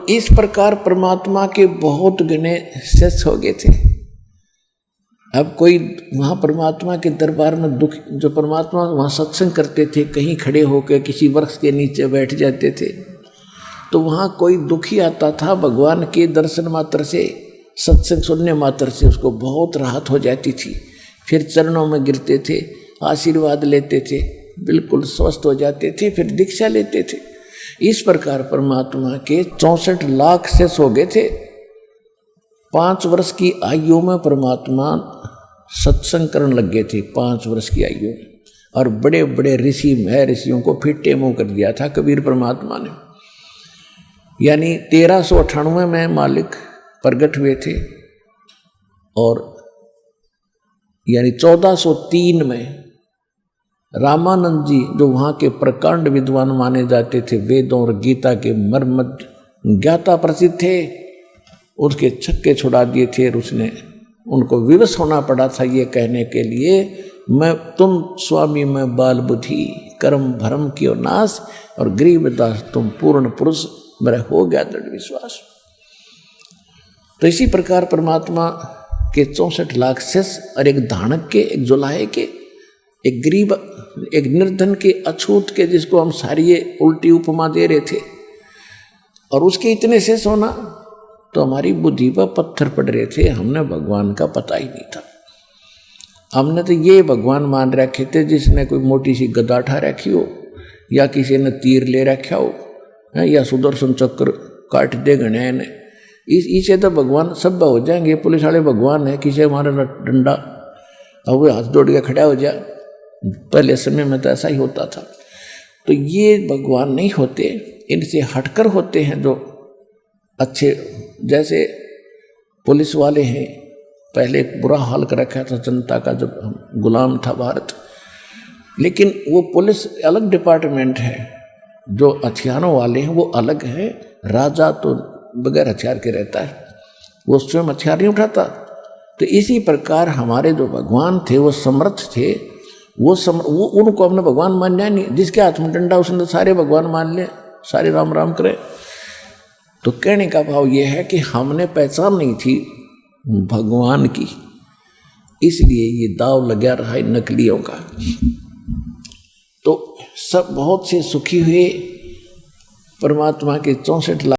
इस प्रकार परमात्मा के बहुत घने शिष्य हो गए थे। अब कोई वहाँ परमात्मा के दरबार में दुख, जो परमात्मा वहाँ सत्संग करते थे, कहीं खड़े होकर किसी वृक्ष के नीचे बैठ जाते थे, तो वहाँ कोई दुखी आता था, भगवान के दर्शन मात्र से, सत्संग सुनने मात्र से उसको बहुत राहत हो जाती थी। फिर चरणों में गिरते थे, आशीर्वाद लेते थे, बिल्कुल स्वस्थ हो जाते थे, फिर दीक्षा लेते थे। इस प्रकार परमात्मा के 64 लाख शिष्य हो गए थे। 5 वर्ष की आयु में परमात्मा सत्संग करने लग गए थे, 5 वर्ष की आयु में। और बड़े बड़े ऋषि ऋषियों को फिट्टे मुँह कर दिया था कबीर परमात्मा ने। यानी 1398 में मालिक प्रगट हुए थे और यानी 1403 में रामानंद जी, जो वहाँ के प्रकांड विद्वान माने जाते थे, वेदों और गीता के मर्म ज्ञाता प्रसिद्ध थे, उसके छक्के छुड़ा दिए थे। और उसने उनको विवश होना पड़ा था ये कहने के लिए, मैं तुम स्वामी में बाल बुद्धि, कर्म भरम कियो नाश, और गरीबदास तुम पूर्ण पुरुष, मेरा हो गया दृढ़ विश्वास। तो इसी प्रकार परमात्मा के 64 लाख शिष्य और एक धानक के, एक जुलाहे के, एक गरीब, एक निर्धन के, अछूत के, जिसको हम सारी उल्टी उपमा दे रहे थे, और उसके इतने शेष होना, तो हमारी बुद्धि पर पत्थर पड़ रहे थे। हमने भगवान का पता ही नहीं था। हमने तो ये भगवान मान रखे थे जिसने कोई मोटी सी गदा उठा रखी हो, या किसी ने तीर ले रखा हो, या सुदर्शन चक्र काट दे गणे ने, इसे तो भगवान सब हो जाएंगे, पुलिस वाले भगवान है, किसी हमारा डंडा और वो हाथ जोड़ के खड़ा हो जाए। पहले समय में तो ऐसा ही होता था। तो ये भगवान नहीं होते, इनसे हटकर होते हैं जो अच्छे। जैसे पुलिस वाले हैं, पहले एक बुरा हाल कर रखा था जनता का जब गुलाम था भारत, लेकिन वो पुलिस अलग डिपार्टमेंट है, जो हथियारों वाले हैं वो अलग है। राजा तो बगैर हथियार के रहता है, वो स्वयं हथियार नहीं उठाता। तो इसी प्रकार हमारे जो भगवान थे वो समर्थ थे, वो उनको हमने भगवान मानना नहीं। जिसके हाथ में डंडा उसने सारे भगवान मान ले, सारे राम राम करे। तो कहने का भाव ये है कि हमने पहचान नहीं थी भगवान की, इसलिए ये दाव लगा रहा है नकलियों का। तो सब बहुत से सुखी हुए, परमात्मा के 64 लाख